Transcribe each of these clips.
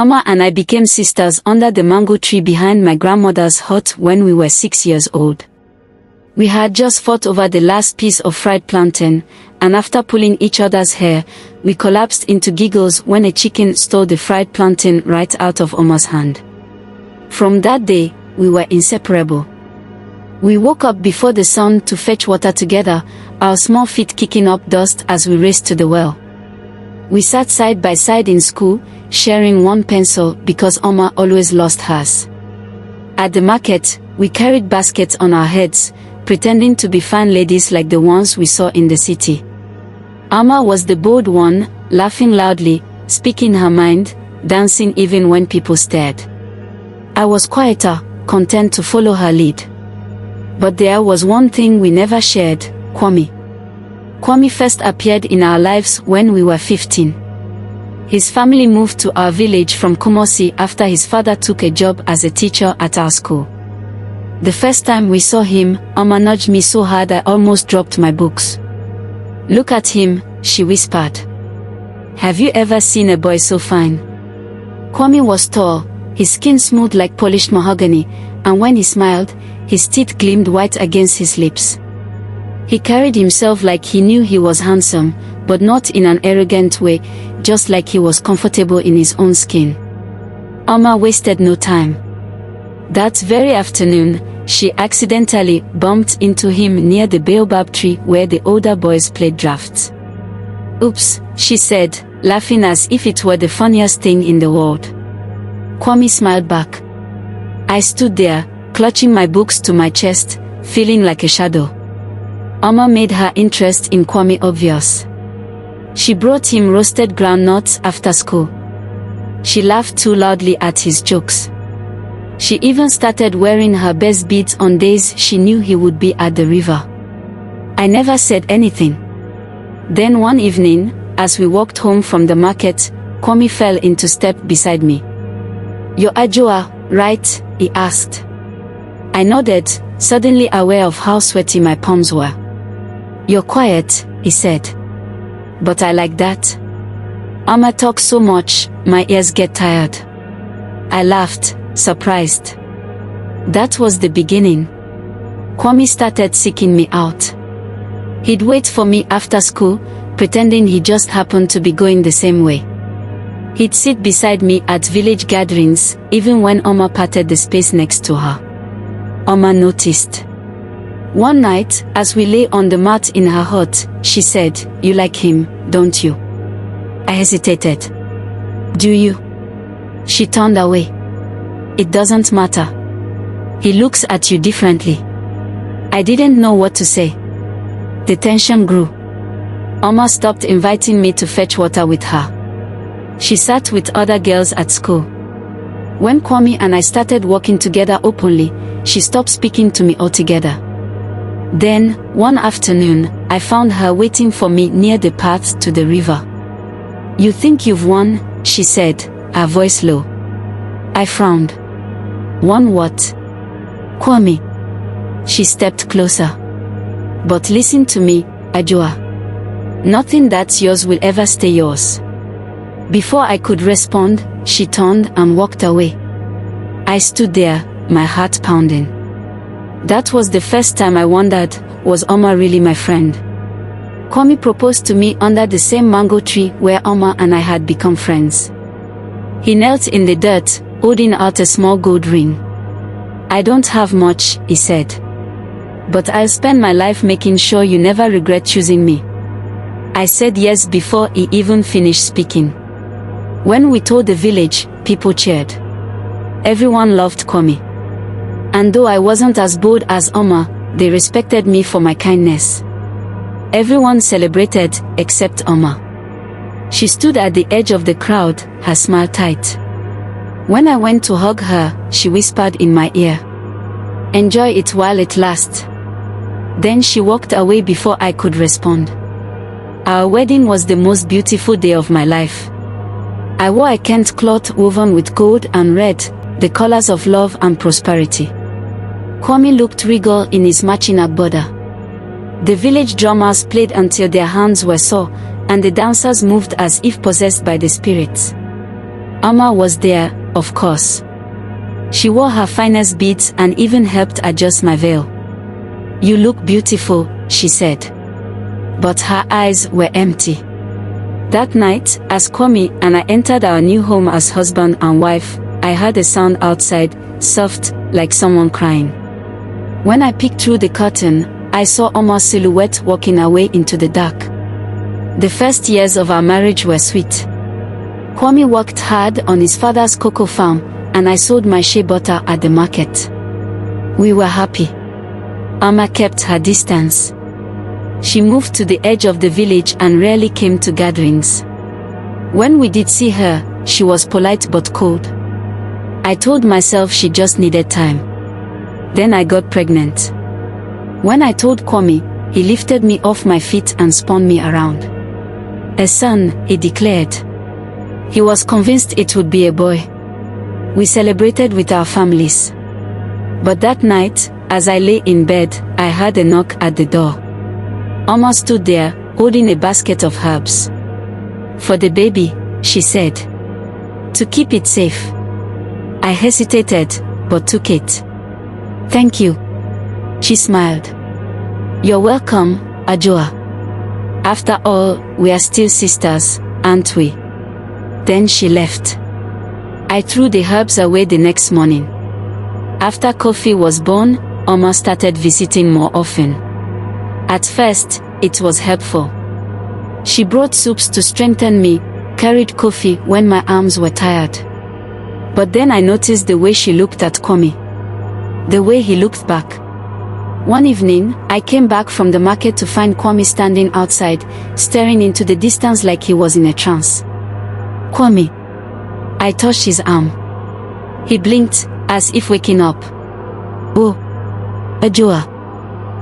Amma and I became sisters under the mango tree behind my grandmother's hut when we were 6 years old. We had just fought over the last piece of fried plantain, and after pulling each other's hair, we collapsed into giggles when a chicken stole the fried plantain right out of Amma's hand. From that day, we were inseparable. We woke up before the sun to fetch water together, our small feet kicking up dust as we raced to the well. We sat side by side in school, sharing one pencil because Amma always lost hers. At the market, we carried baskets on our heads, pretending to be fine ladies like the ones we saw in the city. Amma was the bold one, laughing loudly, speaking her mind, dancing even when people stared. I was quieter, content to follow her lead. But there was one thing we never shared: Kwame. Kwame first appeared in our lives when we were 15. His family moved to our village from Kumasi after his father took a job as a teacher at our school. The first time we saw him, Amma nudged me so hard I almost dropped my books. "Look at him," she whispered. "Have you ever seen a boy so fine?" Kwame was tall, his skin smooth like polished mahogany, and when he smiled, his teeth gleamed white against his lips. He carried himself like he knew he was handsome, but not in an arrogant way, just like he was comfortable in his own skin. Amma wasted no time. That very afternoon, she accidentally bumped into him near the baobab tree where the older boys played drafts. "Oops," she said, laughing as if it were the funniest thing in the world. Kwame smiled back. I stood there, clutching my books to my chest, feeling like a shadow. Amma made her interest in Kwame obvious. She brought him roasted groundnuts after school. She laughed too loudly at his jokes. She even started wearing her best beads on days she knew he would be at the river. I never said anything. Then one evening, as we walked home from the market, Kwame fell into step beside me. "You're Ajua, right?" he asked. I nodded, suddenly aware of how sweaty my palms were. "You're quiet," he said. "But I like that. Amma talks so much, my ears get tired." I laughed, surprised. That was the beginning. Kwame started seeking me out. He'd wait for me after school, pretending he just happened to be going the same way. He'd sit beside me at village gatherings, even when Amma patted the space next to her. Amma noticed. One night, as we lay on the mat in her hut, she said, "You like him, don't you?" I hesitated. "Do you?" She turned away. "It doesn't matter. He looks at you differently." I didn't know what to say. The tension grew. Amma stopped inviting me to fetch water with her. She sat with other girls at school. When Kwame and I started working together openly, she stopped speaking to me altogether. Then, one afternoon, I found her waiting for me near the path to the river. "You think you've won?" she said, her voice low. I frowned. "Won what?" "Kwame." She stepped closer. "But listen to me, Ajua. Nothing that's yours will ever stay yours." Before I could respond, she turned and walked away. I stood there, my heart pounding. That was the first time I wondered, was Amma really my friend? Kwame proposed to me under the same mango tree where Amma and I had become friends. He knelt in the dirt, holding out a small gold ring. "I don't have much," he said. "But I'll spend my life making sure you never regret choosing me." I said yes before he even finished speaking. When we told the village, people cheered. Everyone loved Kwame. And though I wasn't as bold as Amma, they respected me for my kindness. Everyone celebrated, except Amma. She stood at the edge of the crowd, her smile tight. When I went to hug her, she whispered in my ear, "Enjoy it while it lasts." Then she walked away before I could respond. Our wedding was the most beautiful day of my life. I wore a Kent cloth woven with gold and red, the colors of love and prosperity. Kwame looked regal in his matching agbada. The village drummers played until their hands were sore, and the dancers moved as if possessed by the spirits. Amma was there, of course. She wore her finest beads and even helped adjust my veil. "You look beautiful," she said. But her eyes were empty. That night, as Kwame and I entered our new home as husband and wife, I heard a sound outside, soft, like someone crying. When I peeked through the curtain, I saw Omar's silhouette walking away into the dark. The first years of our marriage were sweet. Kwame worked hard on his father's cocoa farm, and I sold my shea butter at the market. We were happy. Amma kept her distance. She moved to the edge of the village and rarely came to gatherings. When we did see her, she was polite but cold. I told myself she just needed time. Then I got pregnant. When I told Kwame, he lifted me off my feet and spun me around. "A son," he declared. He was convinced it would be a boy. We celebrated with our families. But that night, as I lay in bed, I heard a knock at the door. Amma stood there, holding a basket of herbs. "For the baby," she said. "To keep it safe." I hesitated, but took it. "Thank you." She smiled. "You're welcome, Ajoa. After all, we are still sisters, aren't we?" Then she left. I threw the herbs away the next morning. After Kofi was born, Amma started visiting more often. At first, it was helpful. She brought soups to strengthen me, carried coffee when my arms were tired. But then I noticed the way she looked at Kwame. The way he looked back. One evening, I came back from the market to find Kwame standing outside, staring into the distance like he was in a trance. "Kwame." I touched his arm. He blinked, as if waking up. "Oh, Ajoa.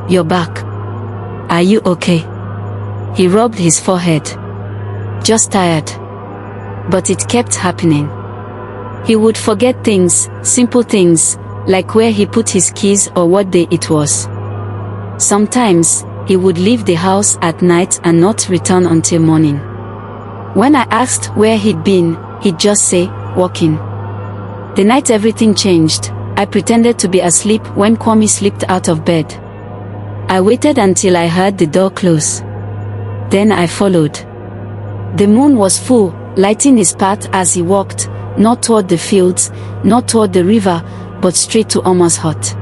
You're back. Are you okay?" He rubbed his forehead. "Just tired." But it kept happening. He would forget things, simple things, like where he put his keys or what day it was. Sometimes, he would leave the house at night and not return until morning. When I asked where he'd been, he'd just say, "Walking." The night everything changed, I pretended to be asleep when Kwame slipped out of bed. I waited until I heard the door close. Then I followed. The moon was full, lighting his path as he walked, not toward the fields, not toward the river, but straight to Omar's hut.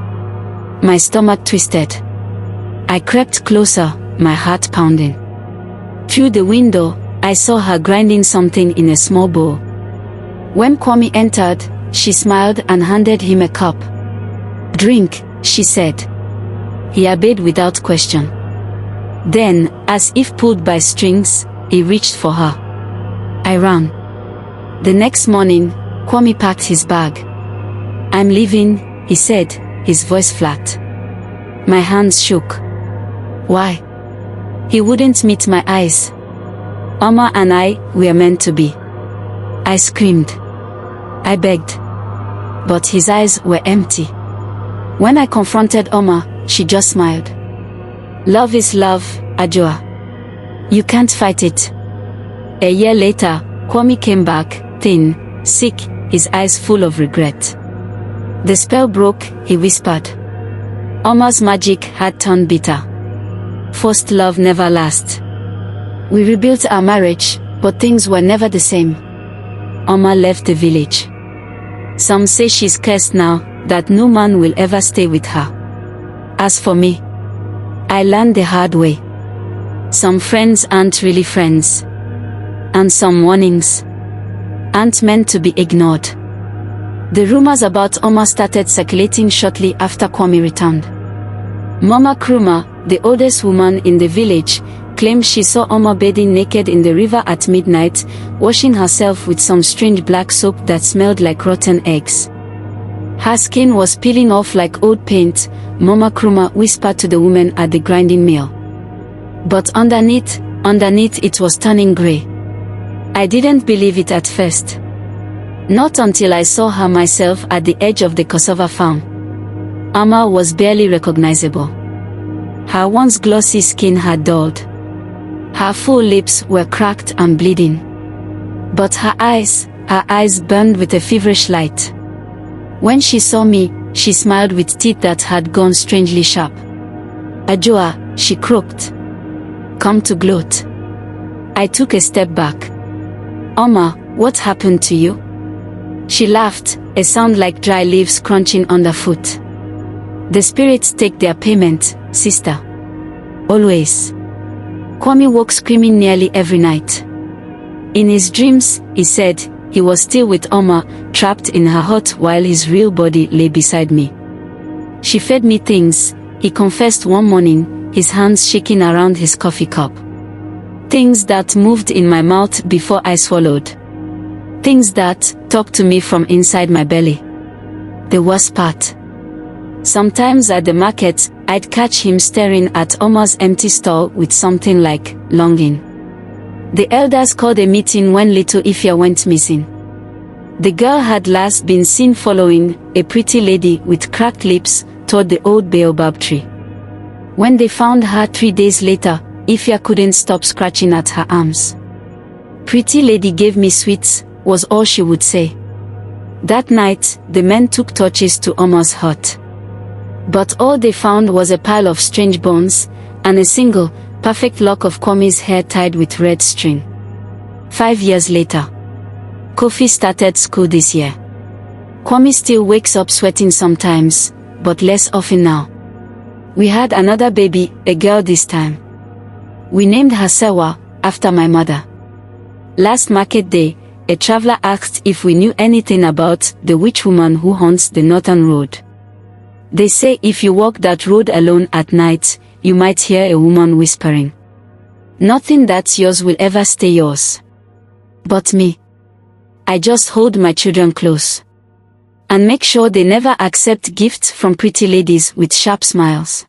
My stomach twisted. I crept closer, my heart pounding. Through the window, I saw her grinding something in a small bowl. When Kwame entered, she smiled and handed him a cup. "Drink," she said. He obeyed without question. Then, as if pulled by strings, he reached for her. I ran. The next morning, Kwame packed his bag. "I'm leaving," he said, his voice flat. My hands shook. Why? He wouldn't meet my eyes. Oma and I were meant to be. I screamed. I begged. But his eyes were empty. When I confronted Oma, she just smiled. Love is love, Ajoa. You can't fight it. A year later, Kwame came back, thin, sick, his eyes full of regret. The spell broke, he whispered. Oma's magic had turned bitter. Forced love never lasts. We rebuilt our marriage, but things were never the same. Oma left the village. Some say she's cursed now, that no man will ever stay with her. As for me, I learned the hard way. Some friends aren't really friends. And some warnings aren't meant to be ignored. The rumors about Oma started circulating shortly after Kwame returned. Mama Kruma, the oldest woman in the village, claimed she saw Oma bathing naked in the river at midnight, washing herself with some strange black soap that smelled like rotten eggs. Her skin was peeling off like old paint, Mama Kruma whispered to the woman at the grinding mill. But underneath it was turning grey. I didn't believe it at first. Not until I saw her myself at the edge of the cassava farm. Ama was barely recognizable. Her once glossy skin had dulled. Her full lips were cracked and bleeding. But her eyes, Her eyes burned with a feverish light. When she saw me, she smiled with teeth that had gone strangely sharp. "Ajua," she croaked. "Come to gloat." I took a step back. "Oma, what happened to you?" She laughed, a sound like dry leaves crunching underfoot. "The spirits take their payment, sister. Always." Kwame woke screaming nearly every night. In his dreams, he said, he was still with Oma, trapped in her hut while his real body lay beside me. "She fed me things," he confessed one morning, his hands shaking around his coffee cup. "Things that moved in my mouth before I swallowed. Things that talked to me from inside my belly." The worst part. Sometimes at the market, I'd catch him staring at Oma's empty stall with something like longing. The elders called a meeting when little Ifya went missing. The girl had last been seen following a pretty lady with cracked lips toward the old baobab tree. When they found her 3 days later, Ifya couldn't stop scratching at her arms. "Pretty lady gave me sweets," was all she would say. That night, the men took torches to Oma's hut. But all they found was a pile of strange bones, and a single, perfect lock of Kwame's hair tied with red string. 5 years later. Kofi started school this year. Kwame still wakes up sweating sometimes, but less often now. We had another baby, a girl this time. We named her Sewa, after my mother. Last market day, a traveler asked if we knew anything about the witch woman who haunts the northern road. They say if you walk that road alone at night, you might hear a woman whispering. "Nothing that's yours will ever stay yours. But me. I just hold my children close. And make sure they never accept gifts from pretty ladies with sharp smiles."